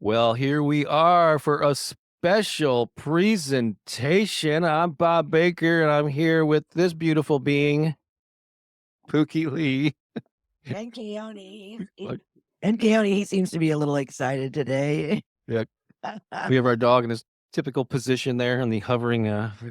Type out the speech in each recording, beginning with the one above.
Well, here we are for a special presentation. I'm Bob Baker, and I'm here with this beautiful being, Pookie Lee. And Keone. Like, And Keone, he seems to be a little excited today. yeah, we have our dog in his typical position there on the hovering.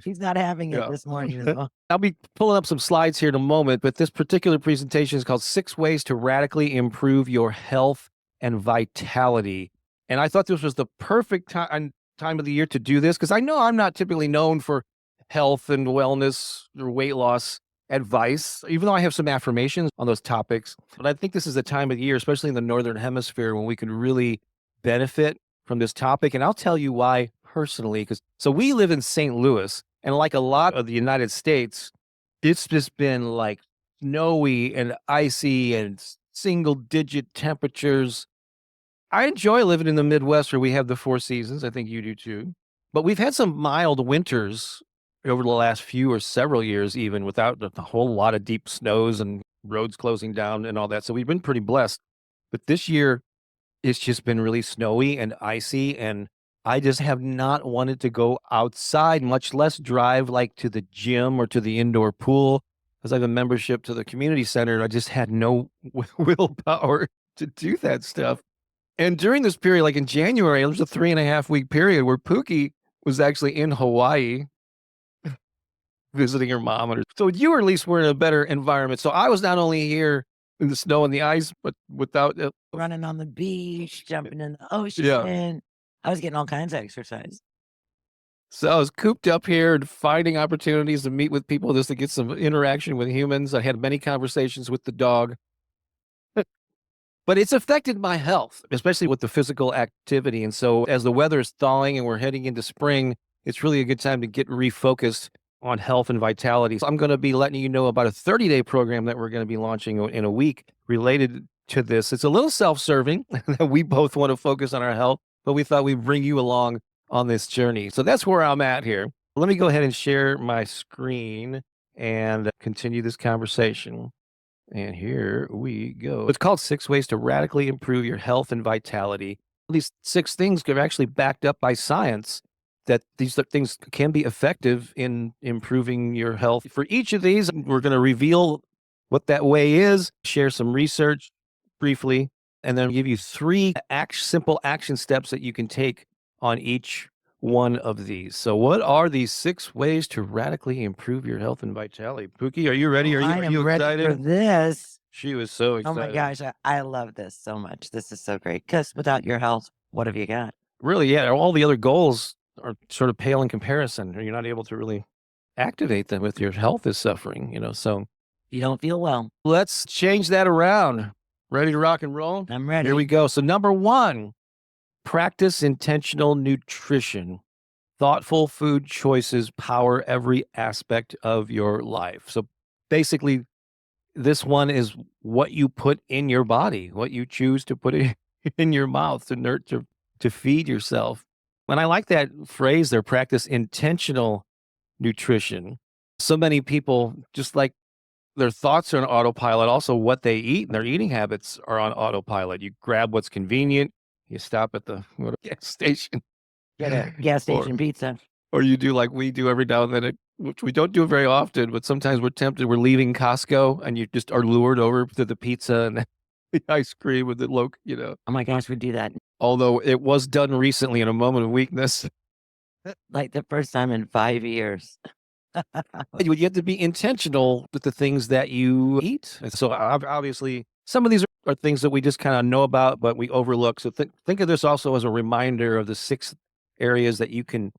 He's not having it Yeah. this morning as well. I'll be pulling up some slides here in a moment, but this particular presentation is called Six Ways to Radically Improve Your Health and Vitality. And I thought this was the perfect time of the year to do this because I know I'm not typically known for health and wellness or weight loss advice, even though I have some affirmations on those topics. But I think this is the time of the year, especially in the Northern Hemisphere, when we can really benefit from this topic. And I'll tell you why personally, because so we live in St. Louis. And like a lot of the United States, it's just been like snowy and icy and single digit temperatures. I enjoy living in the Midwest where we have the four seasons. I think you do too. But we've had some mild winters over the last few or several years, even without a whole lot of deep snows and roads closing down and all that. So we've been pretty blessed. But this year, it's just been really snowy and icy, and I just have not wanted to go outside, much less drive, like, to the gym or to the indoor pool, because I have a membership to the community center. I just had no willpower to do that stuff. And during this period, like in January, there was a 3.5 week period where Pookie was actually in Hawaii visiting her mom. So you were at least were in a better environment. So I was not only here in the snow and the ice, but without Running on the beach, jumping in the yeah. ocean. I was getting all kinds of exercise. So I was cooped up here and finding opportunities to meet with people just to get some interaction with humans. I had many conversations with the dog, but it's affected my health, especially with the physical activity. And so as the weather is thawing and we're heading into spring, it's really a good time to get refocused on health and vitality. So I'm going to be letting you know about a 30-day program that we're going to be launching in a week related to this. It's a little self-serving. We both want to focus on our health, but we thought we'd bring you along on this journey. So that's where I'm at here. Let me go ahead and share my screen and continue this conversation. And here we go. It's called Six Ways to Radically Improve Your Health and Vitality. These six things are actually backed up by science that these things can be effective in improving your health. For each of these, we're going to reveal what that way is, share some research briefly, and then give you three simple action steps that you can take on each one of these. So what are these six ways to radically improve your health and vitality? Pookie, are you ready? Oh, I Are am you ready for excited? this. She was so Oh my excited. gosh, I love this so much. This is so great. Because without your health, what have you got? Really, yeah, all the other goals are sort of pale in comparison. You're not able to really activate them if your health is suffering, so You don't feel well. let's change that around. Ready to rock and roll? I'm Here we ready. go. So number one, practice intentional nutrition. Thoughtful food choices power every aspect of your life. So basically, this one is what you put in your body, what you choose to put in your mouth to nurture, to feed yourself. And I like that phrase there, practice intentional nutrition. So many people, just like their thoughts are on autopilot, also what they eat and their eating habits are on autopilot. You grab what's convenient, you stop at the gas station, Get a gas or station pizza. or you do like we do every now and then, which we don't do very often, but sometimes we're tempted. We're leaving Costco and you just are lured over to the pizza and the ice cream with the local. Oh my gosh, we do that Although it was done recently in a moment of weakness. like the first time in 5 years. You have to be intentional with the things that you eat. And so obviously, some of these are things that we just kind of know about, but we overlook. So think of this also as a reminder of the six areas that you can,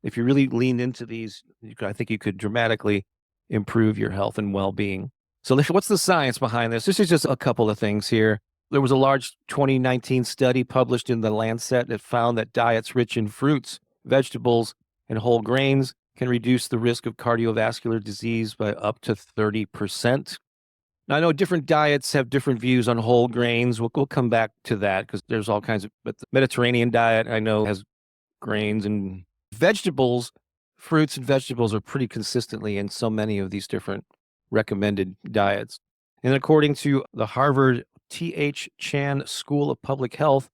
if you really lean into these, I think you could dramatically improve your health and well-being. So what's the science behind this? This is just a couple of things here. There was a large 2019 study published in the Lancet that found that diets rich in fruits, vegetables, and whole grains can reduce the risk of cardiovascular disease by up to 30%. Now, I know different diets have different views on whole grains. We'll come back to that because there's all kinds of, but the Mediterranean diet I know has grains and vegetables. Fruits and vegetables are pretty consistently in so many of these different recommended diets. And according to the Harvard T.H. Chan School of Public Health,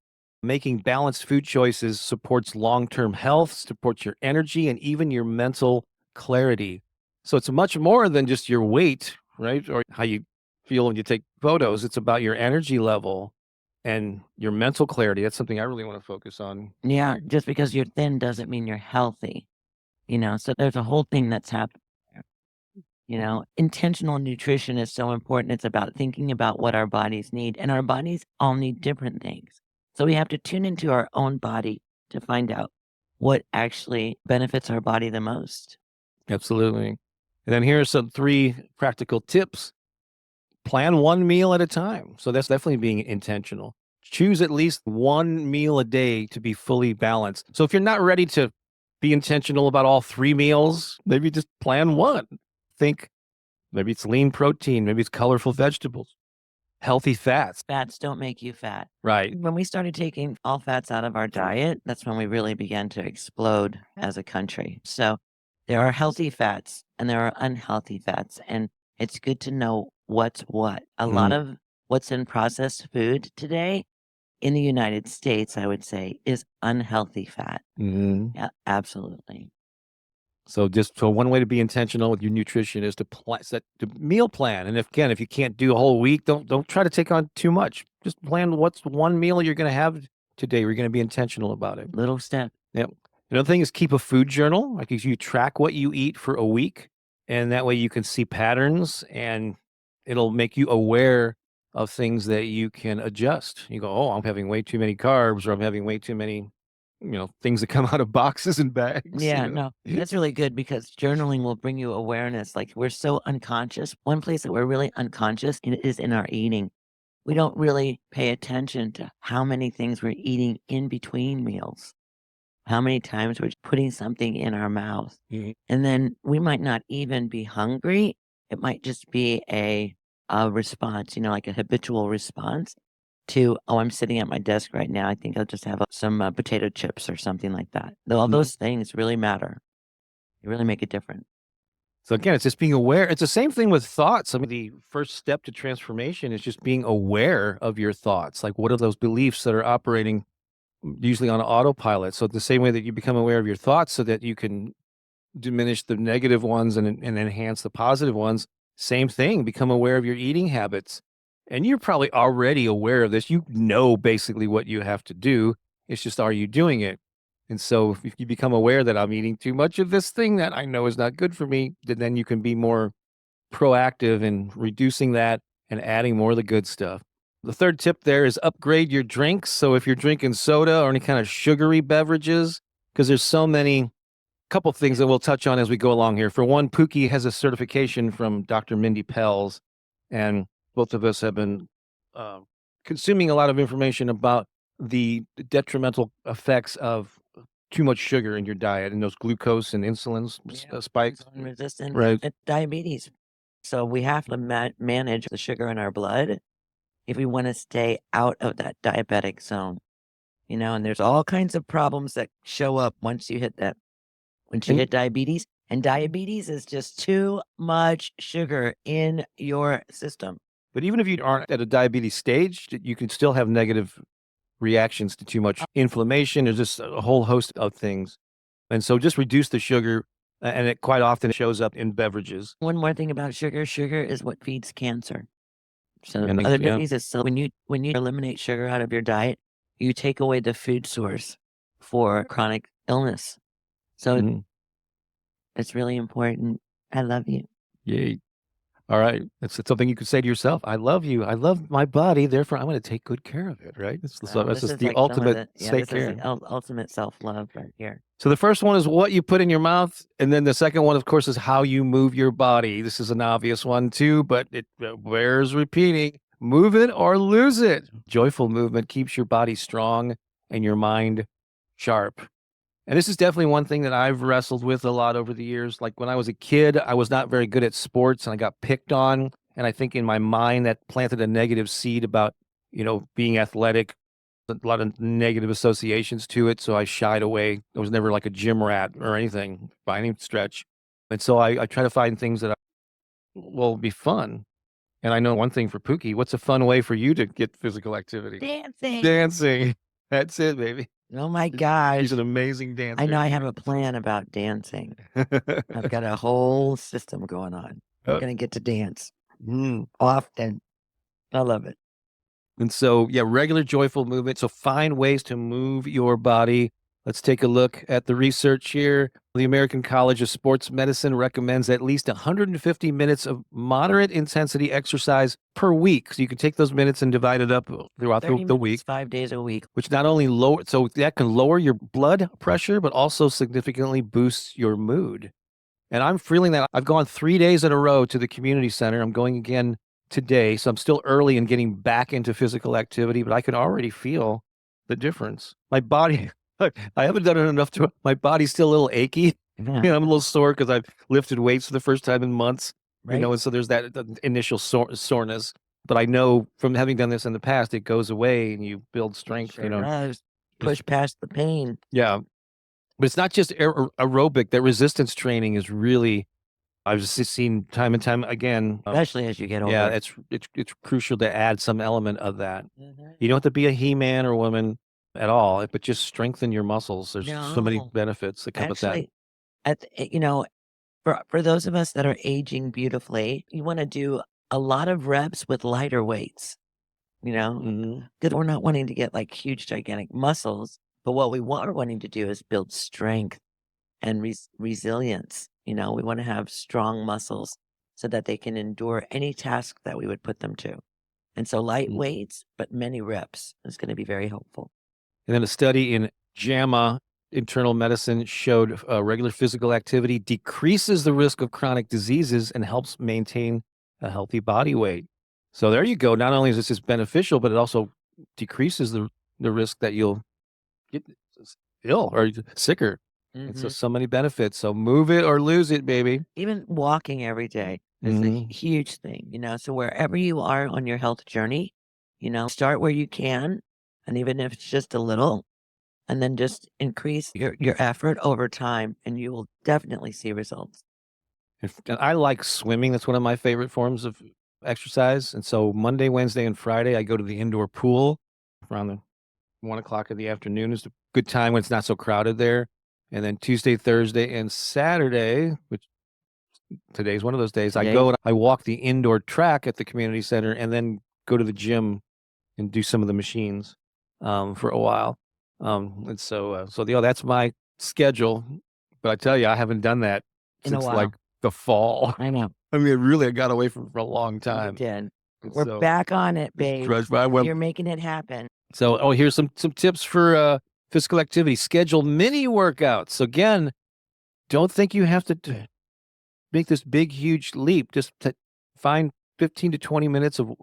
Making balanced food choices supports long-term health, supports your energy, and even your mental clarity. So it's much more than just your weight, right? Or how you feel when you take photos. It's about your energy level and your mental clarity. That's something I really want to focus on. Yeah, just because you're thin doesn't mean you're healthy, so there's a whole thing that's happening there. Intentional nutrition is so important. It's about thinking about what our bodies need, and our bodies all need different things. So we have to tune into our own body to find out what actually benefits our body the most. Absolutely. And then here are some 3 practical tips. Plan 1 meal at a time. So that's definitely being intentional. Choose at least 1 meal a day to be fully balanced. So if you're not ready to be intentional about all 3 meals, maybe just plan 1. Think maybe it's lean protein, maybe it's colorful vegetables, healthy fats. Fats don't make you fat. Right. When we started taking all fats out of our diet, that's when we really began to explode as a country. So there are healthy fats and there are unhealthy fats, and it's good to know what's what. A lot Mhm. of what's in processed food today in the United States, I would say, is unhealthy fat. Mhm. Yeah, absolutely. So one way to be intentional with your nutrition is to set the meal plan. And if you can't do a whole week, don't try to take on too much. Just plan what's 1 meal you're going to have today. You're going to be intentional about it. Little step. Yep. Another thing is keep a food journal. Like you track what you eat for a week, and that way you can see patterns, and it'll make you aware of things that you can adjust. You go, oh, I'm having way too many carbs, or I'm having way too many, things that come out of boxes and bags. Yeah, no, that's really good because journaling will bring you awareness. Like we're so unconscious. One place that we're really unconscious is in our eating. We don't really pay attention to how many things we're eating in between meals, how many times we're putting something in our mouth. Mhm. And then we might not even be hungry. It might just be a response, like a habitual response to, oh, I'm sitting at my desk right now. I think I'll just have some potato chips or something like that. Though all Mhm. those things really matter. They really make a difference. So again, it's just being aware. It's the same thing with thoughts. I mean, the first step to transformation is just being aware of your thoughts. Like, what are those beliefs that are operating usually on autopilot? So the same way that you become aware of your thoughts, so that you can diminish the negative ones and enhance the positive ones. Same thing. Become aware of your eating habits, and you're probably already aware of this. You know basically what you have to do. It's just, are you doing it? And so if you become aware that I'm eating too much of this thing that I know is not good for me, then you can be more proactive in reducing that and adding more of the good stuff. The third tip there is upgrade your drinks. So if you're drinking soda or any kind of sugary beverages, because there's so many, couple things that we'll touch on as we go along here. For one, Pookie has a certification from Dr. Mindy Pels, and both of us have been uh, consuming a lot of information about the detrimental effects of too much sugar in your diet and those glucose and Yeah, spikes. insulin resistance, Right. and diabetes. So we have to manage the sugar in our blood if we want to stay out of that diabetic zone. And there's all kinds of problems that show up once you hit that. Once you And hit diabetes, and diabetes is just too much sugar in your system. but even if you aren't at a diabetes stage, you can still have negative reactions to too much inflammation. There's just a whole host of things. And so just reduce the sugar, and it quite often shows up in beverages. One more thing about sugar, sugar is what feeds cancer. So And other yeah. diseases, so when you eliminate sugar out of your diet, you take away the food source for chronic illness. So Mhm. it's really important. I love you. Yay. All right. It's something you could say to yourself. I love you. I love my body. Therefore, I'm going to take good care of it. Right. So Well, that's this just is the like some of ultimate the yeah, take this is the care. ultimate self-love right here. So the first one is what you put in your mouth, and then the second one, of course, is how you move your body. This is an obvious one too, but it bears repeating. Move it or lose it. Joyful movement keeps your body strong and your mind sharp. And this is definitely one thing that I've wrestled with a lot over the years. Like when I was a kid, I was not very good at sports and I got picked on. And I think in my mind that planted a negative seed about, being athletic, a lot of negative associations to it. So I shied away. I was never like a gym rat or anything by any stretch. And so I try to find things that will be fun. And I know one thing for Pookie, what's a fun way for you to get physical activity? Dancing. Dancing. That's it, baby. Oh my She's an gosh. amazing I know dancer. I have a plan about dancing. I've got a whole system going on. I'm Uh, gonna get to dance often. I love it. And so, yeah, regular joyful movement. So find ways to move your body. Let's take a look at the research here. The American College of Sports Medicine recommends at least 150 minutes of moderate intensity exercise per week. So you can take those minutes and divide it up throughout 30 the week, minutes, 5 days a week. which not only lower, so that can lower your blood pressure, but also significantly boosts your mood. And I'm feeling that. I've gone 3 days in a row to the community center. I'm going again today. So I'm still early in getting back into physical activity, but I can already feel the difference. My body, I haven't done it enough to, my body's still a little achy. Yeah, I'm a little sore because I've lifted weights for the first time in months, right? and so there's that initial soreness. But I know from having done this in the past, it goes away and you build strength, Sure does. It's, Push past the pain. yeah. But it's not just aerobic. That resistance training is really, I've just seen time and time again. Especially as you get Yeah, older. it's crucial to add some element of that. Mhm. You don't have to be a he-man or woman at all, but just strengthen your muscles. There's so many No, benefits that come with that. actually, for those of us that are aging beautifully, you wanna do a lot of reps with lighter weights, you know? Mhm. 'Cause we're not wanting to get, like, huge, gigantic muscles, but what we are wanting to do is build strength and resilience, we wanna have strong muscles so that they can endure any task that we would put them to. And so light Mm. weights, but many reps is gonna be very helpful. And then a study in JAMA Internal Medicine showed regular physical activity decreases the risk of chronic diseases and helps maintain a healthy body weight. So there you go. Not only is this just beneficial, but it also decreases the risk that you'll get ill or sicker. And so, Mhm. so many benefits. So move it or lose it, baby. Even walking every day is a Mhm. huge thing, so wherever you are on your health journey, start where you can, and even if it's just a little, and then just increase your effort over time, and you will definitely see results. And I like swimming. That's one of my favorite forms of exercise. And so Monday, Wednesday, and Friday, I go to the indoor pool around the 1 o'clock in the afternoon is a good time when it's not so crowded there. And then Tuesday, Thursday, and Saturday, which today's one of those days, I Today, go and I walk the indoor track at the community center and then go to the gym and do some of the machines for a while. And so that's my schedule. But I tell you, I haven't done that in a since like while. the fall. I know. I mean, really, I got away from it for a long You time. did. And We're so back on it, it's babe. trust, I went. You're making it happen. So, here's some tips for physical activity. Schedule mini workouts. So again, don't think you have to make this big, huge leap. Just find 15 to 20 minutes of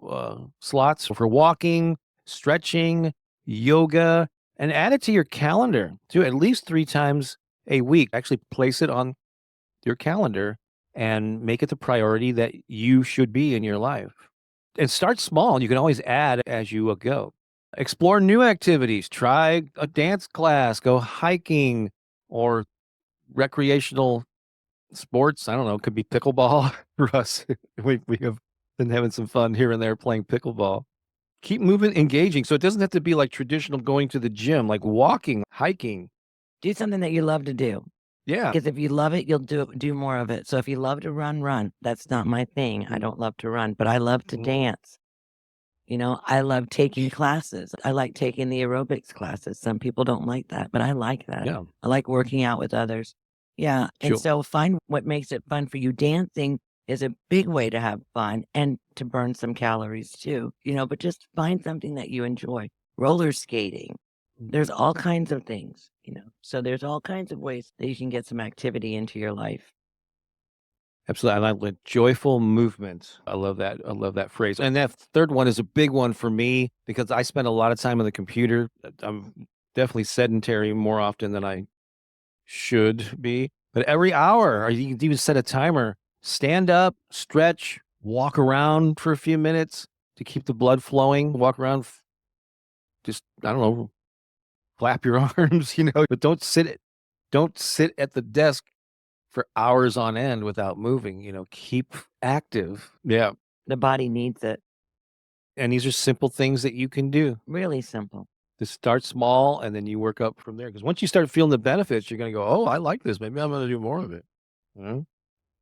slots for walking, stretching, yoga, and add it to your calendar. Do at least 3 times a week. Actually, place it on your calendar and make it the priority that you should be in your life. And start small. You can always add as you go. Explore new activities. Try a dance class, go hiking, or recreational sports. I don't know. It could be pickleball for us. We have been having some fun here and there playing pickleball. Keep moving, engaging. So it doesn't have to be like traditional going to the gym, like walking, hiking. Do something that you love to do. Yeah. Because if you love it, you'll do more of it. So if you love to run, run. That's not my thing. I don't love to run, but I love to Mhm. dance. I love taking classes. I like taking the aerobics classes. Some people don't like that, but I like that. Yeah. I like working out with others. Yeah. And Sure. so find what makes it fun for you. Dancing is a big way to have fun and to burn some calories too, but just find something that you enjoy. Roller skating. There's all kinds of things. So there's all kinds of ways that you can get some activity into your life. Absolutely. I like joyful movement. I love that. I love that phrase. And that third one is a big one for me because I spend a lot of time on the computer. I'm definitely sedentary more often than I should be. But every hour, or you can even set a timer, stand up, stretch, walk around for a few minutes to keep the blood flowing, walk around, just, I don't know, flap your arms, but don't sit at the desk for hours on end without moving, keep active. Yeah. The body needs it. And these are simple things that you can do. Really simple. Just start small and then you work up from there. Because once you start feeling the benefits, you're going to go, oh, I like this. Maybe I'm going to do more of it. You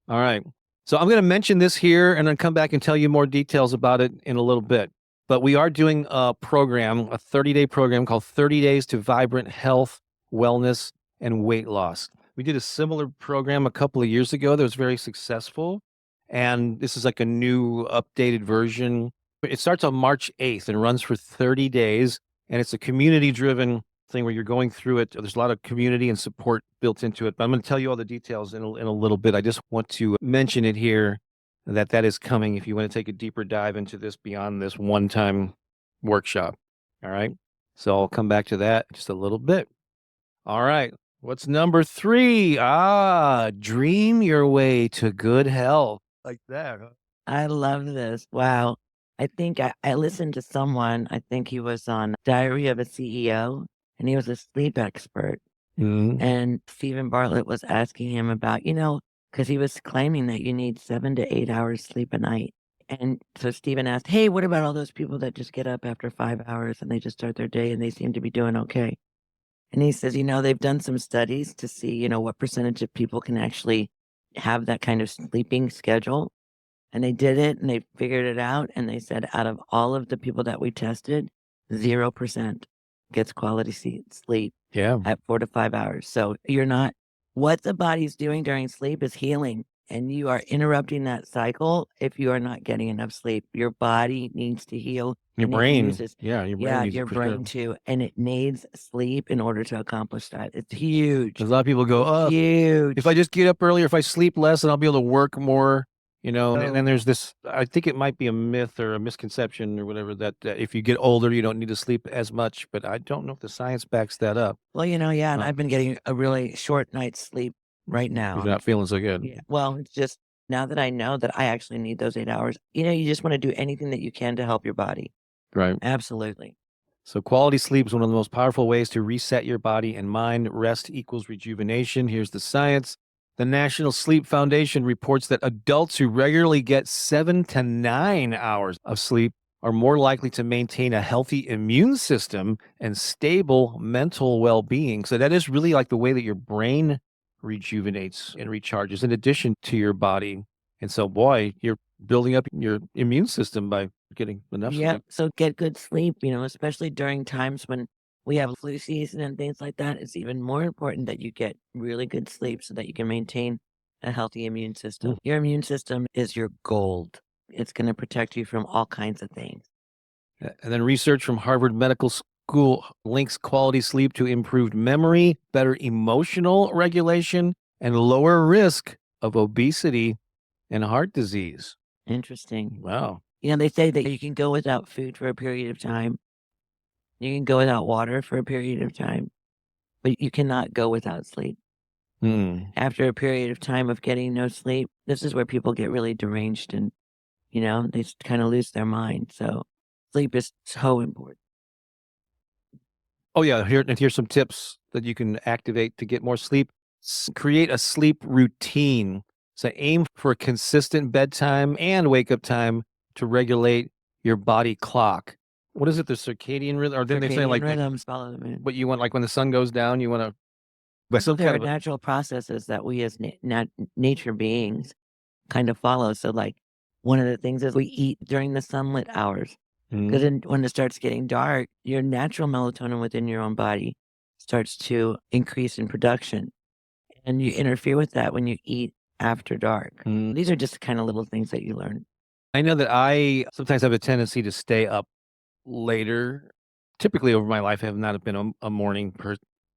All right. So I'm going to mention this here and then come back and tell you more details about it in a little bit. But we are doing a program, a 30-day program called 30 Days to Vibrant Health, Wellness, and Weight Loss. We did a similar program a couple of years ago that was very successful. And this is like a new updated version. It starts on March 8th and runs for 30 days. And it's a community driven thing where you're going through it. There's a lot of community and support built into it. But I'm going to tell you all the details in a little bit. I just want to mention it here that is coming if you want to take a deeper dive into this beyond this one-time workshop. All right. So I'll come back to that just a little bit. All right. What's number 3? Dream your way to good health. Like that, huh? I love this. Wow. I think I listened to someone, I think he was on Diary of a CEO, and he was a sleep expert. Mhm. And Stephen Bartlett was asking him about, because he was claiming that you need 7 to 8 hours sleep a night. And so Stephen asked, hey, what about all those people that just get up after 5 hours and they just start their day and they seem to be doing okay? And he says, they've done some studies to see, what percentage of people can actually have that kind of sleeping schedule. And they did it and they figured it out. And they said, out of all of the people that we tested, 0% gets quality sleep Yeah. at 4 to 5 hours. So you're not, what the body's doing during sleep is healing. And you are interrupting that cycle if you are not getting enough sleep. Your body needs to heal. Your And it brain. uses, Yeah, your brain yeah, needs it your for sure. brain too. And it needs sleep in order to accomplish that. It's huge. Because a lot of people go, oh, Huge. if I just get up earlier, if I sleep less, then I'll be able to work more, and then Oh. there's this, I think it might be a myth or a misconception or whatever that if you get older, you don't need to sleep as much, but I don't know if the science backs that up. Well, yeah, and Uh, I've been getting a really short night's sleep right You're now. not feeling so good. Yeah. Well, it's just now that I know that I actually need those 8 hours, you just want to do anything that you can to help your body. Right. Absolutely. So quality sleep is one of the most powerful ways to reset your body and mind. Rest equals rejuvenation. Here's the science. The National Sleep Foundation reports that adults who regularly get 7 to 9 hours of sleep are more likely to maintain a healthy immune system and stable mental well-being. So that is really like the way that your brain rejuvenates and recharges in addition to your body. And so, boy, you're building up your immune system by getting enough Yeah. sleep. So get good sleep, especially during times when we have flu season and things like that. It's even more important that you get really good sleep so that you can maintain a healthy immune system. Your immune system is your gold. It's going to protect you from all kinds of things. And then research from Harvard Medical School links quality sleep to improved memory, better emotional regulation, and lower risk of obesity and heart disease. Interesting. Wow. They say that you can go without food for a period of time. You can go without water for a period of time, but you cannot go without sleep. Hmm. After a period of time of getting no sleep, this is where people get really deranged and, they kind of lose their mind. So sleep is so important. Oh, yeah. Here's some tips that you can activate to get more sleep. Create a sleep routine. So aim for a consistent bedtime and wake up time to regulate your body clock. What is it? The circadian rhythm? Or didn't they say Circadian rhythms follow the moon. what you want, like when the sun goes down, you want to, but some There kind are of, natural processes that we as nature beings kind of follow. So, like, one of the things is we eat during the sunlit hours. Because when it starts getting dark, your natural melatonin within your own body starts to increase in production. And you interfere with that when you eat after dark. These are just kind of little things that you learn. I know that I sometimes have a tendency to stay up later. Typically over my life, I have not been a morning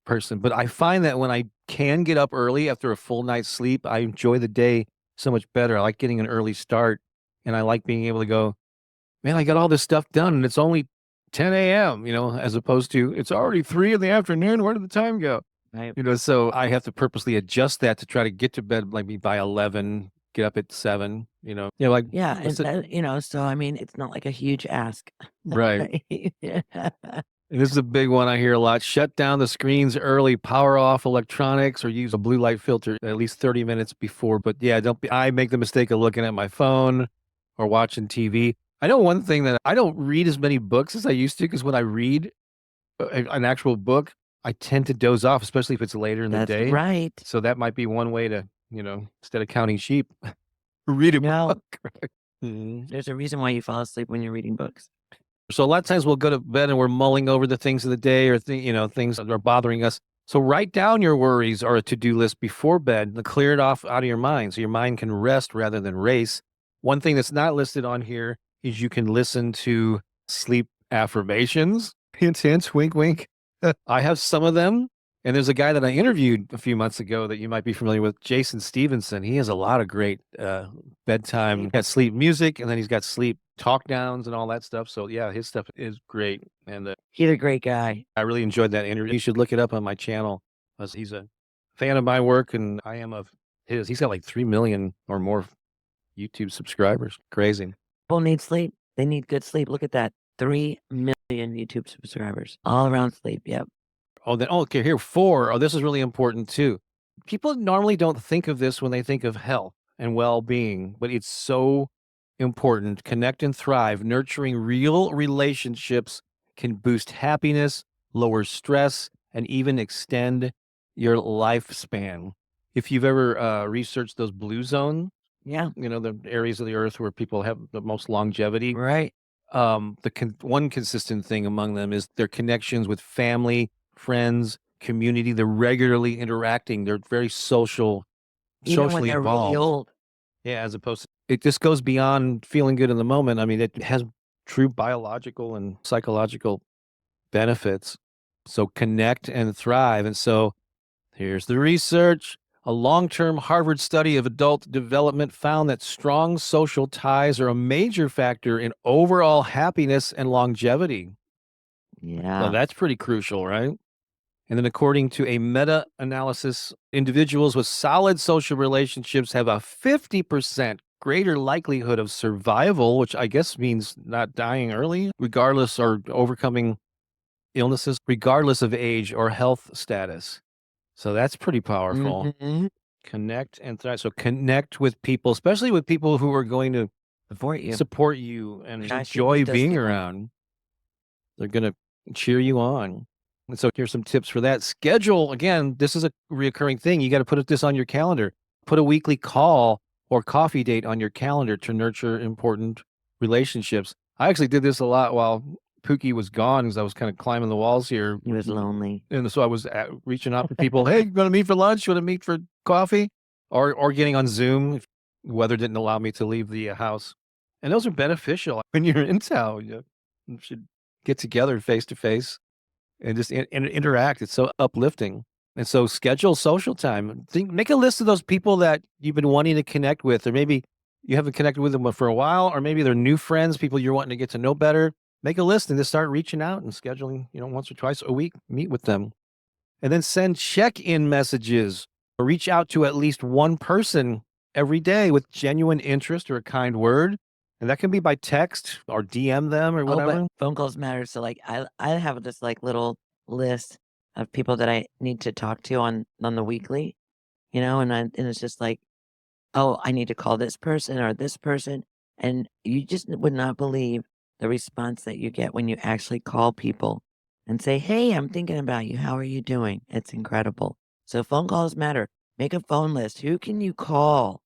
person, but I find that when I can get up early after a full night's sleep, I enjoy the day so much better. I like getting an early start and I like being able to go, man, I got all this stuff done and it's only 10 a.m., as opposed to it's already 3 in the afternoon. Where did the time go? Right. So I have to purposely adjust that to try to get to bed like maybe by 11, get up at 7, like, Yeah. And, sit, so I mean, it's not like a huge ask. right. Yeah. And this is a big one I hear a lot. Shut down the screens early, power off electronics, or use a blue light filter at least 30 minutes before. But yeah, I make the mistake of looking at my phone or watching TV. I know one thing that I don't read as many books as I used to because when I read, an actual book, I tend to doze off, especially if it's later in the That's day. right. So that might be one way to, instead of counting sheep, read a No, book. Right? Mhm. there's a reason why you fall asleep when you're reading books. So a lot of times we'll go to bed and we're mulling over the things of the day or things that are bothering us. So write down your worries or a to-do list before bed to clear it off out of your mind so your mind can rest rather than race. One thing that's not listed on here is you can listen to sleep affirmations. Hint, hint, wink, wink. I have some of them. And there's a guy that I interviewed a few months ago that you might be familiar with, Jason Stevenson. He has a lot of great bedtime, got sleep music, and then he's got sleep talk downs and all that stuff. So yeah, his stuff is great. And He's a great guy. I really enjoyed that interview. You should look it up on my channel. He's a fan of my work, and I am of his. He's got like 3 million or more YouTube subscribers. Crazy. People need sleep. They need good sleep. Look at that. 3 million YouTube subscribers all around sleep. Yep. Okay, here, 4. Oh, this is really important too. People normally don't think of this when they think of health and well-being, but it's so important. Connect and thrive. Nurturing real relationships can boost happiness, lower stress, and even extend your lifespan. If you've ever researched those blue zones, Yeah. the areas of the earth where people have the most longevity, Right. one consistent thing among them is their connections with family, friends, community. They're regularly interacting. They're very Even when socially they're really involved. old. Yeah, as opposed to it just goes beyond feeling good in the moment. I mean, it has true biological and psychological benefits. So connect and thrive. And so here's the research. A long term Harvard study of adult development found that strong social ties are a major factor in overall happiness and longevity. So Yeah. that's pretty crucial, right? And then, according to a meta analysis, individuals with solid social relationships have a 50% greater likelihood of survival, which I guess means not dying early, regardless or overcoming illnesses, regardless of age or health status. So that's pretty powerful. Mhm. Connect and thrive. So connect with people, especially with people who are going to Support you. support you and I see what enjoy this being doing. around. They're going to cheer you on. And so here's some tips for that. Schedule, again, this is a reoccurring thing. You got to put this on your calendar. Put a weekly call or coffee date on your calendar to nurture important relationships. I actually did this a lot while Pookie was gone because I was kind of climbing the walls here. He was lonely. And so I was reaching out to people. Hey, you want to meet for lunch? You want to meet for coffee? Or getting on Zoom if weather didn't allow me to leave the house. And those are beneficial when you're in town. You should get together face to face and just interact. It's so uplifting. And so schedule social time. Make a list of those people that you've been wanting to connect with, or maybe you haven't connected with them for a while, or maybe they're new friends, people you're wanting to get to know better. Make a list and just start reaching out and scheduling, once or twice a week, meet with them. And then send check-in messages or reach out to at least one person every day with genuine interest or a kind word. And that can be by text or DM them or Oh, but whatever. phone calls matter. So like I have this like little list of people that I need to talk to on the weekly, and it's just like, oh, I need to call this person or this person. And you just would not believe the response that you get when you actually call people and say, hey, I'm thinking about you. How are you doing? It's incredible. So phone calls matter. Make a phone list. Who can you call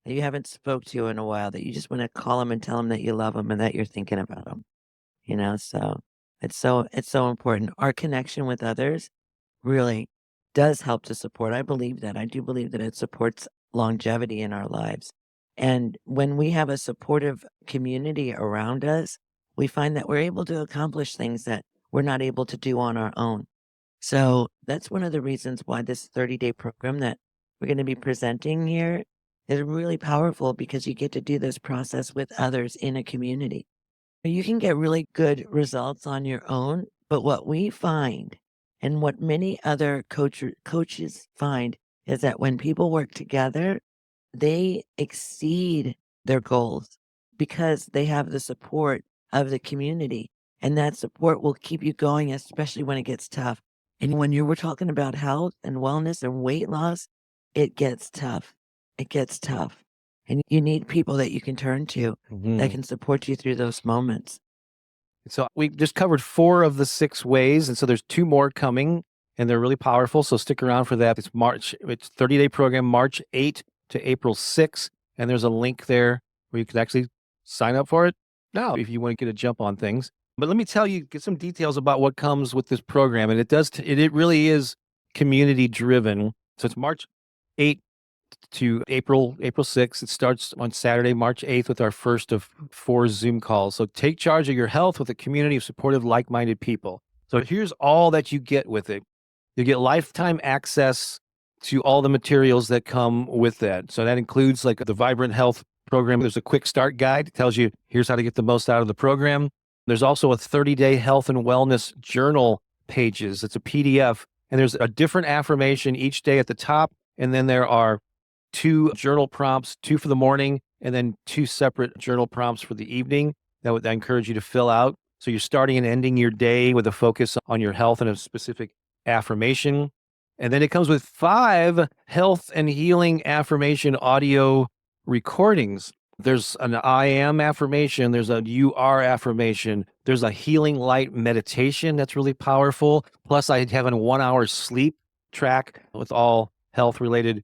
that you haven't spoke to in a while that you just want to call them and tell them that you love them and that you're thinking about them? So it's so important. Our connection with others really does help to support. I believe that. I do believe that it supports longevity in our lives. And when we have a supportive community around us, we find that we're able to accomplish things that we're not able to do on our own. So that's one of the reasons why this 30-day program that we're going to be presenting here is really powerful because you get to do this process with others in a community. You can get really good results on your own, but what we find and what many other coaches find is that when people work together, they exceed their goals because they have the support of the community. And that support will keep you going, especially when it gets tough. And when you were talking about health and wellness and weight loss, it gets tough. It gets tough. And you need people that you can turn to that Mhm. can support you through those moments. So we just covered 4 of the 6 ways, and so there's 2 more coming, and they're really powerful, so stick around for that. It's 30-day program, March 8 to April 6, and there's a link there where you can actually sign up for it now if you wanna get a jump on things. But let me tell you, get some details about what comes with this program, and it really is community driven. So it's March 8 to April 6th. It starts on Saturday, March 8th with our first of 4 Zoom calls. So take charge of your health with a community of supportive, like-minded people. So here's all that you get with it. You get lifetime access to all the materials that come with that. So that includes like the Vibrant Health program. There's a quick start guide. It tells you here's how to get the most out of the program. There's also a 30-day health and wellness journal pages. It's a PDF, and there's a different affirmation each day at the top. And then there are 2 journal prompts, 2 for the morning, and then 2 separate journal prompts for the evening I encourage you to fill out. So you're starting and ending your day with a focus on your health and a specific affirmation. And then it comes with 5 health and healing affirmation audio recordings. There's an I am affirmation, there's a you are affirmation, there's a healing light meditation that's really powerful. Plus, I have a 1-hour sleep track with all health related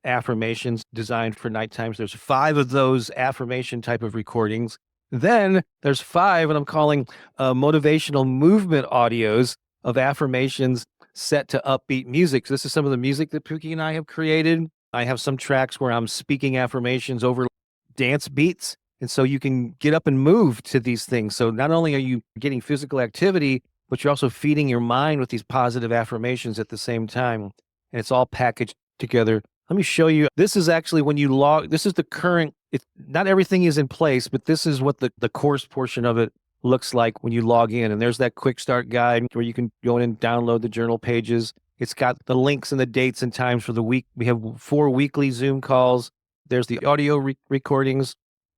affirmations designed for night times. There's 5 of those affirmation type of recordings. Then there's 5, and I'm calling motivational movement audios of affirmations set to upbeat music. So this is some of the music that Pookie and I have created. I have some tracks where I'm speaking affirmations over dance beats. And so you can get up and move to these things. So not only are you getting physical activity, but you're also feeding your mind with these positive affirmations at the same time. And it's all packaged together. Let me show you. This is actually when you log, this is the current, not everything is in place, but this is what the course portion of it looks like when you log in. And there's that quick start guide where you can go in and download the journal pages. It's got the links and the dates and times for the week. We have 4 weekly Zoom calls. There's the audio recordings,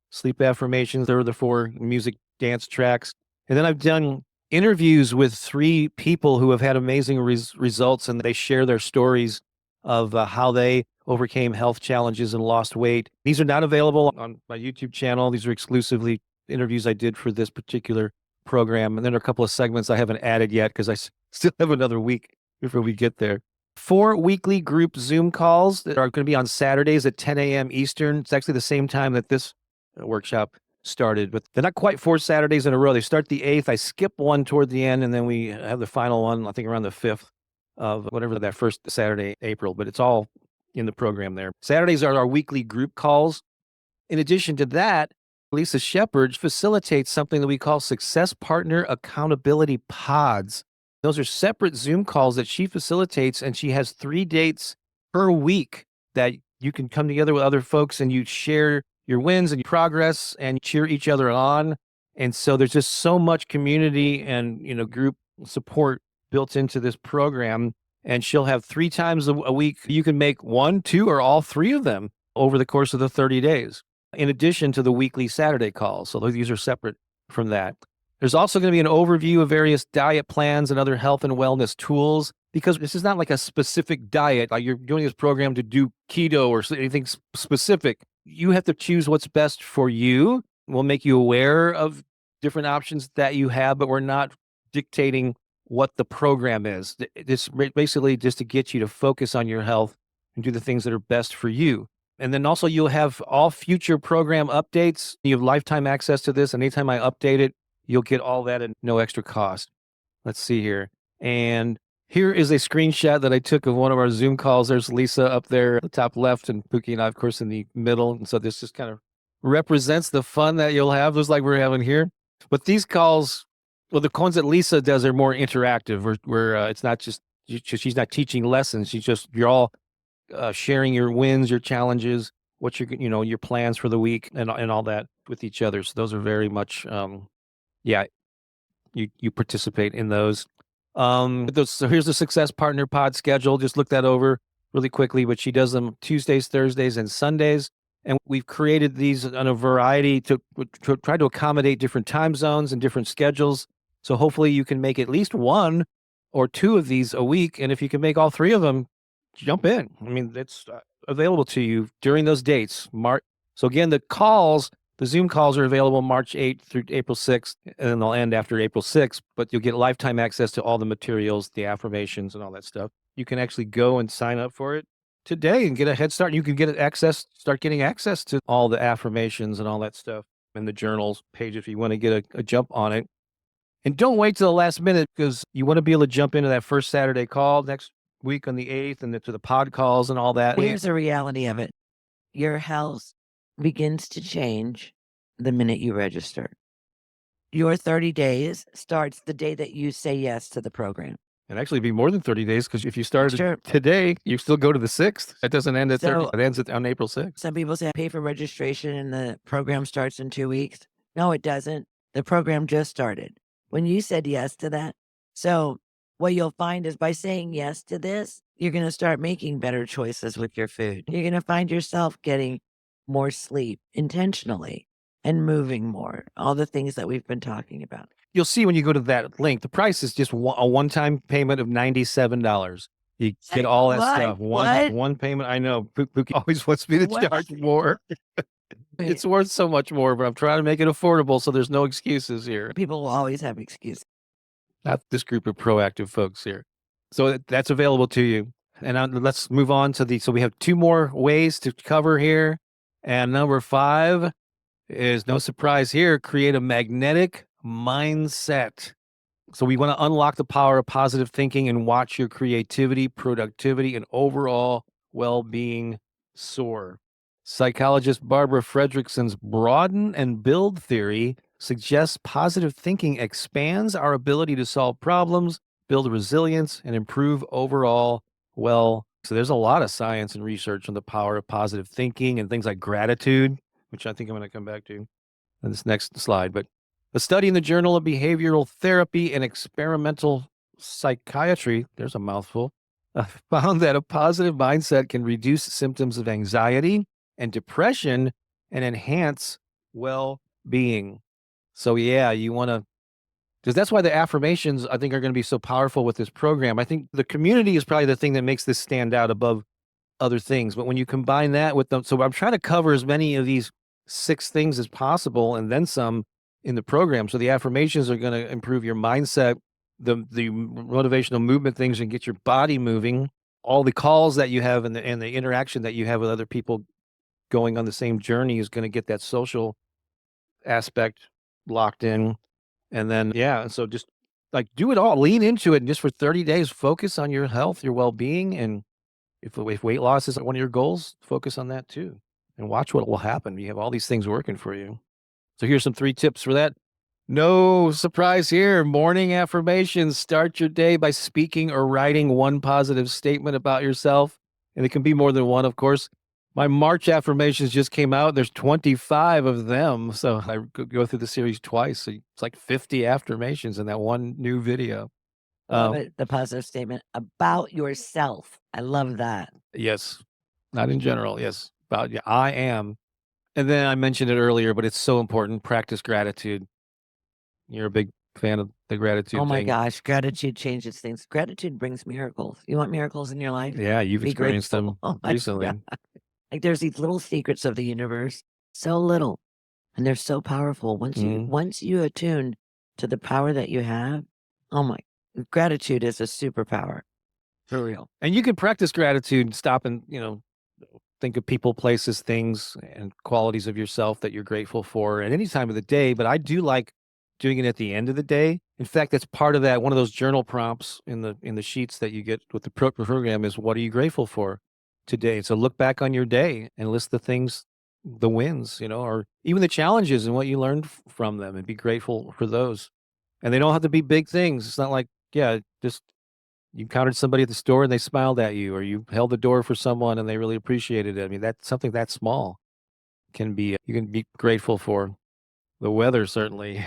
sleep affirmations. There are the 4 music dance tracks. And then I've done interviews with 3 people who have had amazing results, and they share their stories of how they overcame health challenges and lost weight. These are not available on my YouTube channel. These are exclusively interviews I did for this particular program. And then there are a couple of segments I haven't added yet because I still have another week before we get there. 4 weekly group Zoom calls that are going to be on Saturdays at 10 a.m. Eastern. It's actually the same time that this workshop started, but they're not quite 4 Saturdays in a row. They start the 8th. I skip one toward the end, and then we have the final one, I think around the 5th of whatever that first Saturday, April, but it's all in the program there. Saturdays are our weekly group calls. In addition to that, Lisa Shepard facilitates something that we call Success Partner Accountability Pods. Those are separate Zoom calls that she facilitates, and she has 3 dates per week that you can come together with other folks and you share your wins and your progress and cheer each other on. And so there's just so much community and, group support built into this program. And she'll have 3 times a week. You can make 1, 2, or all 3 of them over the course of the 30 days, in addition to the weekly Saturday calls. So these are separate from that. There's also going to be an overview of various diet plans and other health and wellness tools, because this is not like a specific diet. Like you're doing this program to do keto or anything specific. You have to choose what's best for you. We'll make you aware of different options that you have, but we're not dictating what the program is. It's basically just to get you to focus on your health and do the things that are best for you. And then also you'll have all future program updates. You have lifetime access to this. Anytime I update it, you'll get all that at no extra cost. Let's see here. And here is a screenshot that I took of one of our Zoom calls. There's Lisa up there at the top left and Pookie and I, of course, in the middle. And so this just kind of represents the fun that you'll have, just like we're having here. But these calls, well, the ones that Lisa does are more interactive, where it's not just, she's not teaching lessons. You're all sharing your wins, your challenges, what your plans for the week and all that with each other. So those are very much, you participate in those. So here's the Success Partner Pod schedule. Just look that over really quickly, but she does them Tuesdays, Thursdays, and Sundays. And we've created these on a variety to try to accommodate different time zones and different schedules. So hopefully you can make at least 1 or 2 of these a week. And if you can make all 3 of them, jump in. I mean, it's available to you during those dates. So again, the calls The Zoom calls are available March 8th through April 6th, and then they'll end after April 6th, but you'll get lifetime access to all the materials, the affirmations, and all that stuff. You can actually go and sign up for it today and get a head start. You can get access, start getting access to all the affirmations and all that stuff in the journals page if you want to get a jump on it. And don't wait till the last minute because you want to be able to jump into that first Saturday call next week on the 8th and to the pod calls and all that. Here's the reality of it. Your health begins to change the minute you register. Your 30 days starts the day that you say yes to the program. And actually be more than 30 days because if you started Sure. today, you still go to the 6th. It doesn't end at 30. So- It ends on April 6th. Some people say pay for registration and the program starts in 2 weeks. No, it doesn't. The program just started when you said yes to that. So what you'll find is by saying yes to this, you're going to start making better choices with your food. You're going to find yourself getting more sleep intentionally and moving more. All the things that we've been talking about. You'll see when you go to that link, the price is just a one-time payment of $97. You get all that What? stuff. What? One payment. I know. Pookie always wants me to What? charge more. Wait. It's worth so much more, but I'm trying to make it affordable so there's no excuses here. People will always have excuses. Not this group of proactive folks here. So that's available to you. And let's move on to so we have 2 more ways to cover here. And number 5 is no surprise here, create a magnetic mindset. So we want to unlock the power of positive thinking and watch your creativity, productivity, and overall well-being soar. Psychologist Barbara Fredrickson's broaden and build theory suggests positive thinking expands our ability to solve problems, build resilience, and improve overall well. So there's a lot of science and research on the power of positive thinking and things like gratitude, which I think I'm going to come back to in this next slide. But a study in the Journal of Behavioral Therapy and Experimental Psychiatry, there's a mouthful, found that a positive mindset can reduce symptoms of anxiety and depression and enhance well-being. So yeah, you want to, because that's why the affirmations I think are going to be so powerful with this program. I think the community is probably the thing that makes this stand out above other things. But when you combine that with them, so I'm trying to cover as many of these 6 things as possible and then some in the program. So the affirmations are going to improve your mindset, the motivational movement things and get your body moving, all the calls that you have and the interaction that you have with other people going on the same journey is going to get that social aspect locked in. And then, yeah, so just like do it all, lean into it. And just for 30 days, focus on your health, your well-being. And if weight loss is one of your goals, focus on that too. And watch what will happen. You have all these things working for you. So here's some 3 tips for that. No surprise here. Morning affirmations. Start your day by speaking or writing one positive statement about yourself. And it can be more than one, of course. My March affirmations just came out. There's 25 of them. So I go through the series twice. So it's like 50 affirmations in that one new video. Love it, the positive statement about yourself. I love that. Yes. Not in general. Yes. About yeah, I am. And then I mentioned it earlier, but it's so important. Practice gratitude. You're a big fan of the gratitude Oh my thing. gosh, gratitude changes things. Gratitude brings miracles. You want miracles in your life? Yeah, you've Be experienced them grateful. Oh my recently. God. Like there's these little secrets of the universe, so little, and they're so powerful. Once you attune to the power that you have, oh my, gratitude is a superpower. For real. And you can practice gratitude, stop and, think of people, places, things, and qualities of yourself that you're grateful for at any time of the day. But I do like doing it at the end of the day. In fact, that's part of that. One of those journal prompts in the sheets that you get with the program is what are you grateful for today? So look back on your day and list the things, the wins, or even the challenges and what you learned from them and be grateful for those. And they don't have to be big things. It's not like, yeah, just you encountered somebody at the store and they smiled at you, or you held the door for someone and they really appreciated it. I mean, that's something that small can be, you can be grateful for. The weather, certainly.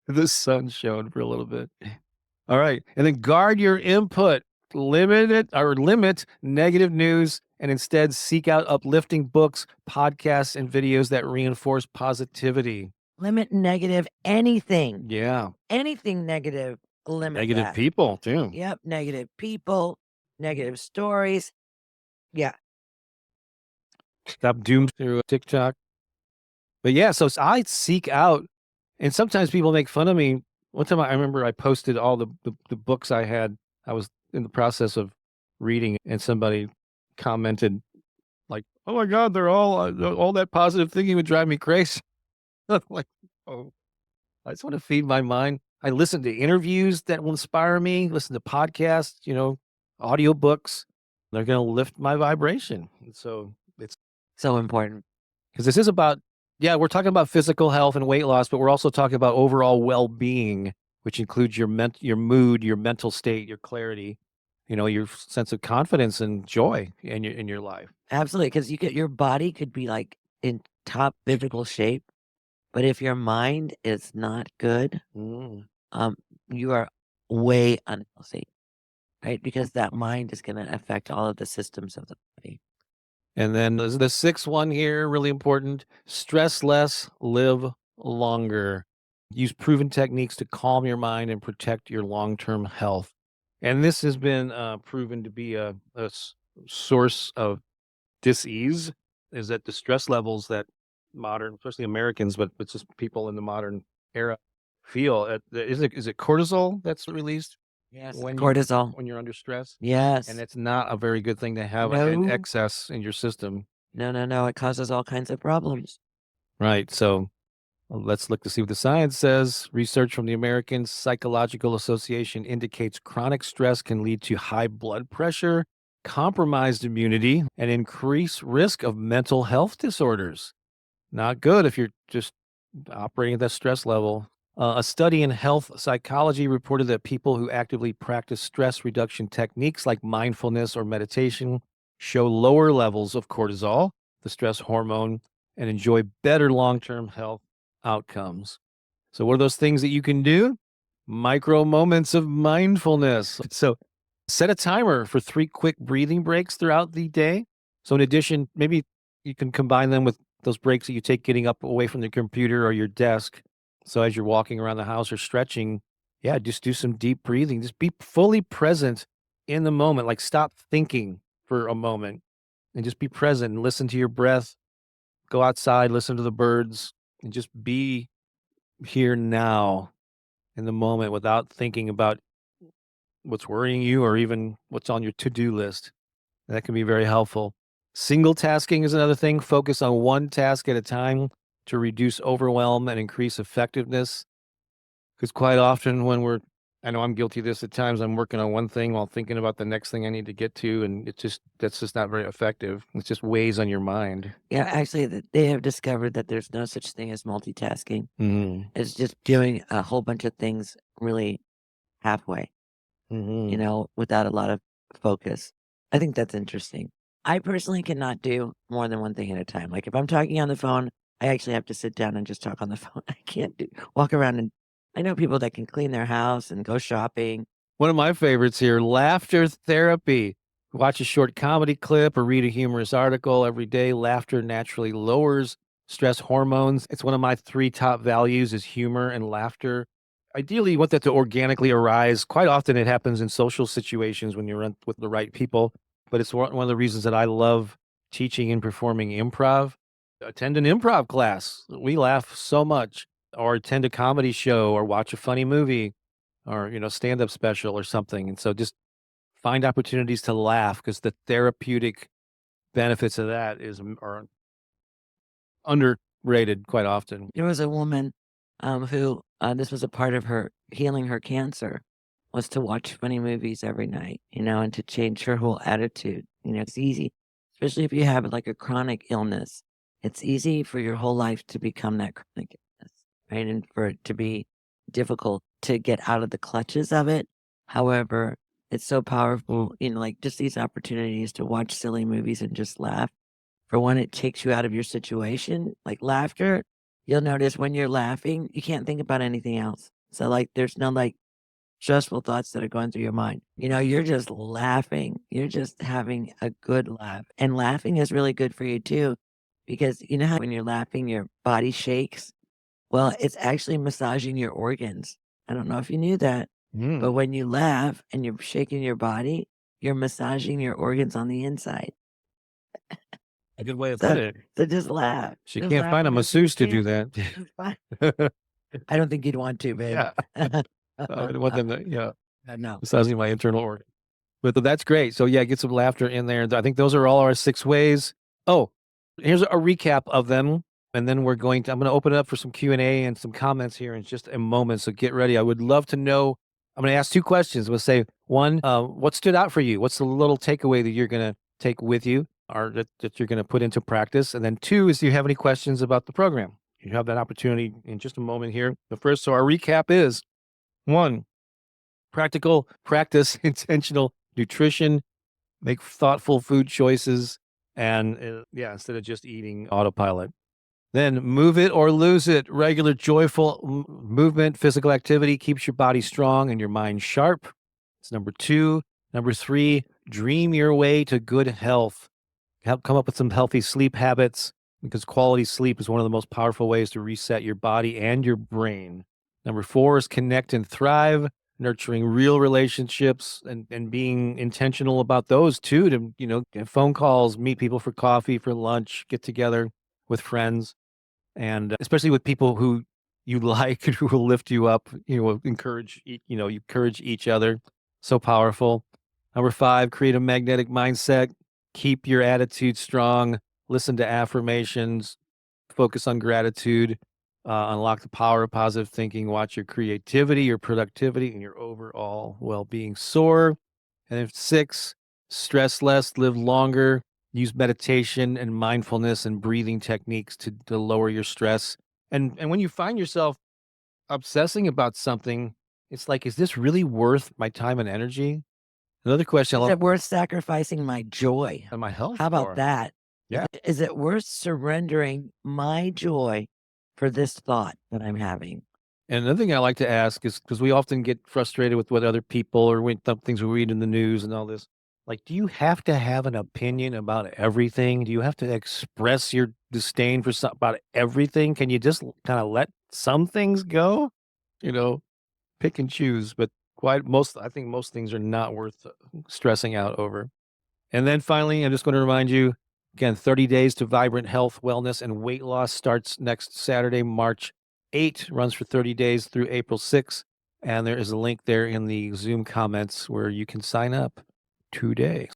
The sun shone for a little bit. All right. And then guard your input, limit negative news, and instead seek out uplifting books, podcasts, and videos that reinforce positivity. Limit negative anything. Yeah. Anything negative, limit Negative that. people, too. Yep, negative people, negative stories. Yeah. Stop doom through TikTok. But yeah, so I seek out, and sometimes people make fun of me. One time I remember I posted all the books I had. I was in the process of reading, and somebody commented like, "Oh my God, they're all that positive thinking would drive me crazy." I'm like, oh, I just want to feed my mind. I listen to interviews that will inspire me. Listen to podcasts, audiobooks. They're going to lift my vibration. And so it's So important. because this is about, yeah, we're talking about physical health and weight loss, but we're also talking about overall well-being, which includes your mood, your mental state, your clarity, your sense of confidence and joy in your life. Absolutely, because you get your body could be, like, in top physical shape, but if your mind is not good, Mm. um, you are way unhealthy, right? Because that mind is gonna affect all of the systems of the body. And then there's the sixth one here, really important. Stress less, live longer. Use proven techniques to calm your mind and protect your long-term health. And this has been proven to be a source of dis-ease, is that the stress levels that modern, especially Americans, but just people in the modern era feel. Is it cortisol that's released Yes, it's when you cortisol. when you're under stress? And Yes. it's not a very good thing to have an No. excess in your system. No, no, no, it causes all kinds of problems. Right. So let's look to see what the science says. Research from the American Psychological Association indicates chronic stress can lead to high blood pressure, compromised immunity, and increased risk of mental health disorders. Not good if you're just operating at that stress level. A study in health psychology reported that people who actively practice stress reduction techniques like mindfulness or meditation show lower levels of cortisol, the stress hormone, and enjoy better long term health outcomes. So, what are those things that you can do? Micro moments of mindfulness. So, set a timer for 3 quick breathing breaks throughout the day. So, in addition, maybe you can combine them with those breaks that you take getting up away from the computer or your desk. So, as you're walking around the house or stretching, yeah, just do some deep breathing. Just be fully present in the moment. Like, stop thinking for a moment and just be present and listen to your breath. Go outside, listen to the birds, and just be here now in the moment without thinking about what's worrying you or even what's on your to-do list. That can be very helpful. Single tasking is another thing. Focus on one task at a time to reduce overwhelm and increase effectiveness. Because quite often I know I'm guilty of this at times, I'm working on one thing while thinking about the next thing I need to get to. And that's just not very effective. It just weighs on your mind. Yeah, actually, they have discovered that there's no such thing as multitasking. Mm. It's just doing a whole bunch of things really halfway, Hmm. without a lot of focus. I think that's interesting. I personally cannot do more than one thing at a time. Like if I'm talking on the phone, I actually have to sit down and just talk on the phone. I can't walk around and I know people that can clean their house and go shopping. One of my favorites here, laughter therapy. Watch a short comedy clip or read a humorous article every day. Laughter naturally lowers stress hormones. It's one of my 3 top values is humor and laughter. Ideally, you want that to organically arise. Quite often it happens in social situations when you're with the right people, but it's one of the reasons that I love teaching and performing improv. Attend an improv class. We laugh so much. Or attend a comedy show or watch a funny movie or, stand-up special or something, and so just find opportunities to laugh because the therapeutic benefits of that are underrated quite often. There was a woman who this was a part of her healing her cancer was to watch funny movies every night, and to change her whole attitude. It's easy, especially if you have like a chronic illness. It's easy for your whole life to become that chronic illness, right? And for it to be difficult to get out of the clutches of it. However, it's so powerful, like just these opportunities to watch silly movies and just laugh for one, it takes you out of your situation, like laughter. You'll notice when you're laughing, you can't think about anything else. So, like, there's no like stressful thoughts that are going through your mind. You're just laughing. You're just having a good laugh. And laughing is really good for you too, because you know how when you're laughing, your body shakes? Well, it's actually massaging your organs. I don't know if you knew that, Mm. but when you laugh and you're shaking your body, you're massaging your organs on the inside. A good way to put So it. so just laugh. She Just can't laugh find a whenever you masseuse to do can. that. It's fine. I don't think you'd want to, babe. Yeah. I would want them to, yeah, No. massaging my internal organ. But that's great. So yeah, get some laughter in there. I think those are all our 6 ways. Oh, here's a recap of them, and then I'm gonna open it up for some Q&A and some comments here in just a moment, so get ready. I would love to know. I'm gonna ask 2 questions. We'll say, 1, what stood out for you? What's the little takeaway that you're gonna take with you or that you're gonna put into practice? And then 2 is, do you have any questions about the program? You have that opportunity in just a moment here. But first, so our recap is, 1, practical practice intentional nutrition, make thoughtful food choices, and yeah, instead of just eating autopilot. Then move it or lose it. Regular joyful movement, physical activity keeps your body strong and your mind sharp. It's number 2. Number 3, dream your way to good health. Help come up with some healthy sleep habits, because quality sleep is one of the most powerful ways to reset your body and your brain. Number 4 is connect and thrive, nurturing real relationships and being intentional about those too, to, get phone calls, meet people for coffee, for lunch, get together with friends, and especially with people who you like and who will lift you up, you encourage each other. So powerful. Number 5, create a magnetic mindset. Keep your attitude strong. Listen to affirmations. Focus on gratitude. Unlock the power of positive thinking. Watch your creativity, your productivity, and your overall well-being soar. And then 6, stress less, live longer. Use meditation and mindfulness and breathing techniques to lower your stress. And when you find yourself obsessing about something, it's like, is this really worth my time and energy? Another question, Is it worth sacrificing my joy? and my health How about for. that? Yeah. Is it worth surrendering my joy for this thought that I'm having? And another thing I like to ask is, because we often get frustrated with what other people or with some things we read in the news and all this. Like, do you have to have an opinion about everything? Do you have to express your disdain for about everything? Can you just kind of let some things go? You know, pick and choose. But I think most things are not worth stressing out over. And then finally, I'm just going to remind you again, 30 days to vibrant health, wellness, and weight loss starts next Saturday, March 8th, runs for 30 days through April 6th. And there is a link there in the Zoom comments where you can sign up today.